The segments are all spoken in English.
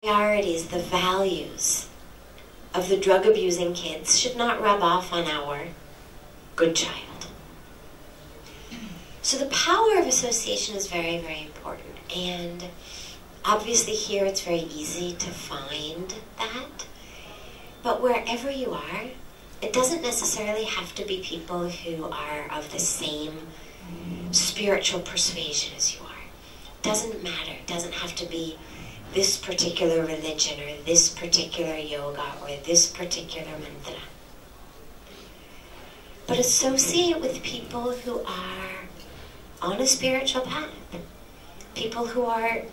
priorities, the values of the drug-abusing kids should not rub off on our good child. So the power of association is very, very important. And obviously here it's very easy to find that. But wherever you are, it doesn't necessarily have to be people who are of the same spiritual persuasion as you are. It doesn't matter. It doesn't have to be this particular religion or this particular yoga or this particular mantra. But associate with people who are on a spiritual path. People who are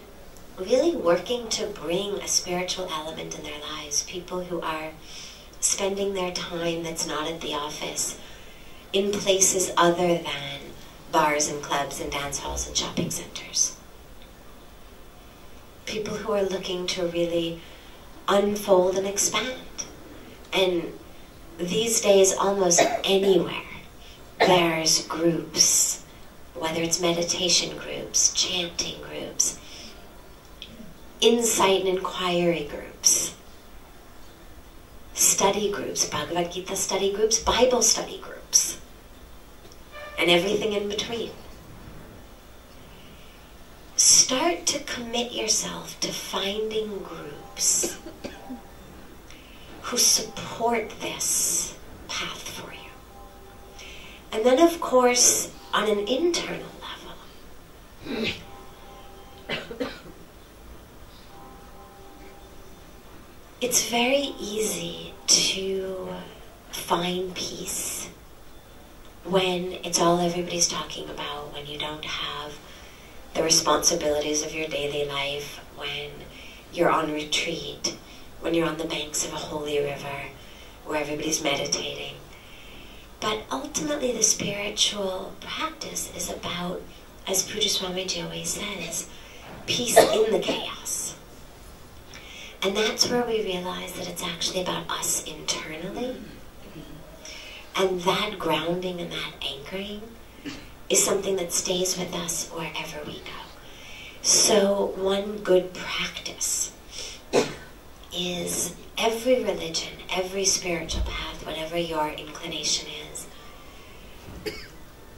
really working to bring a spiritual element in their lives. People who are spending their time that's not at the office in places other than bars and clubs and dance halls and shopping centers. People who are looking to really unfold and expand. And these days, almost anywhere, there's groups, whether it's meditation groups, chanting groups, insight and inquiry groups, study groups, Bhagavad Gita study groups, Bible study groups, and everything in between. Start to commit yourself to finding groups who support this path for you. And then, of course, on an internal level, it's very easy to find peace when it's all everybody's talking about, when you don't have the responsibilities of your daily life, when you're on retreat, when you're on the banks of a holy river where everybody's meditating. But ultimately the spiritual practice is about, as Pujya Swamiji always says, peace in the chaos. And that's where we realize that it's actually about us internally. And that grounding and that anchoring is something that stays with us wherever we go. So one good practice is every religion, every spiritual path, whatever your inclination is,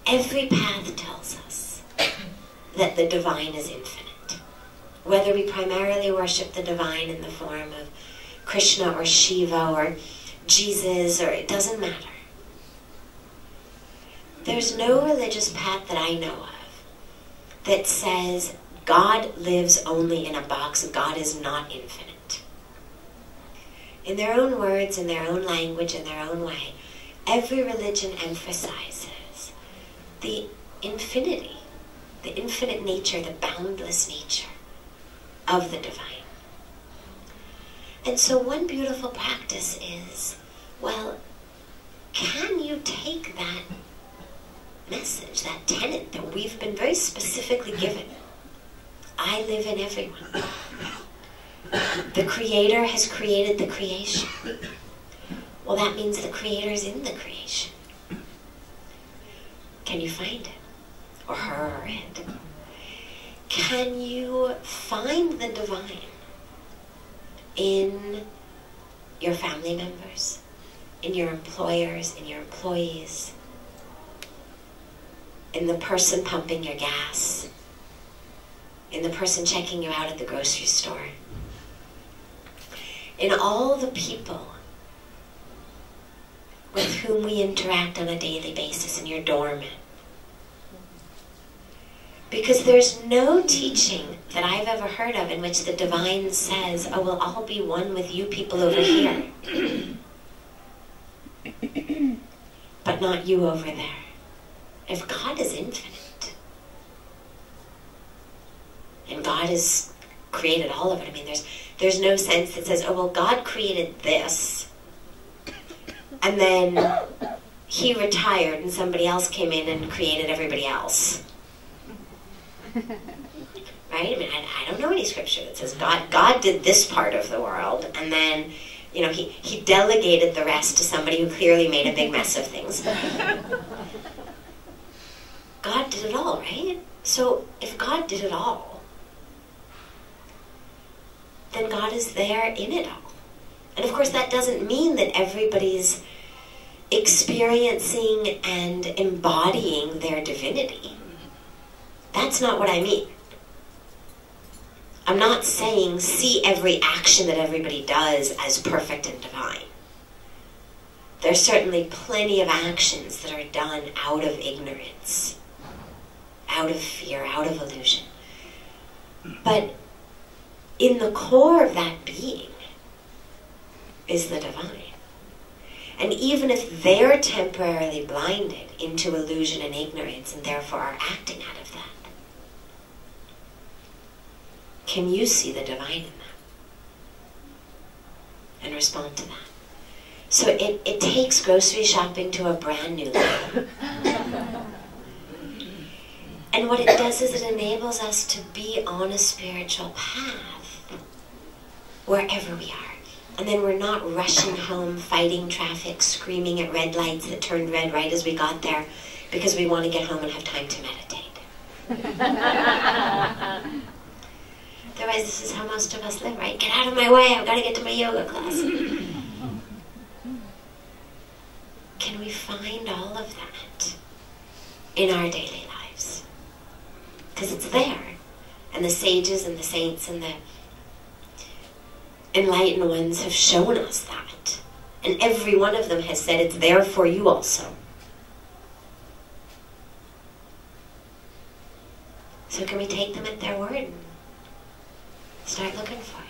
every path tells us that the divine is infinite. Whether we primarily worship the divine in the form of Krishna or Shiva or Jesus, or it doesn't matter. There's no religious path that I know of that says God lives only in a box, God is not infinite. In their own words, in their own language, in their own way, every religion emphasizes the infinity, the infinite nature, the boundless nature of the divine. And so one beautiful practice is, well, can you take that message, that tenet that we've been very specifically given? I live in everyone. The Creator has created the creation. Well, that means the Creator is in the creation. Can you find it? Or her or it? Can you find the divine in your family members, in your employers, in your employees, in the person pumping your gas, in the person checking you out at the grocery store, in all the people with whom we interact on a daily basis in your doorman? Because there's no teaching that I've ever heard of in which the divine says, oh, well, I'll be one with you people over here, but not you over there. If God is infinite, and God has created all of it, I mean, there's no sense that says, oh, well, God created this, and then he retired and somebody else came in and created everybody else. Right? I mean, I don't know any scripture that says God did this part of the world, and then, you know, he delegated the rest to somebody who clearly made a big mess of things. God did it all, right? So if God did it all, then God is there in it all. And of course that doesn't mean that everybody's experiencing and embodying their divinity. That's not what I mean. I'm not saying see every action that everybody does as perfect and divine. There's certainly plenty of actions that are done out of ignorance, out of fear, out of illusion. But in the core of that being is the divine. And even if they're temporarily blinded into illusion and ignorance and therefore are acting out of that, can you see the divine in that and respond to that? So it takes grocery shopping to a brand new level. And what it does is it enables us to be on a spiritual path wherever we are. And then we're not rushing home, fighting traffic, screaming at red lights that turned red right as we got there because we want to get home and have time to meditate. Otherwise, this is how most of us live, right? Get out of my way, I've got to get to my yoga class. Can we find all of that in our daily lives? Because it's there. And the sages and the saints and the enlightened ones have shown us that. And every one of them has said it's there for you also. So can we take them at their word and start looking for it?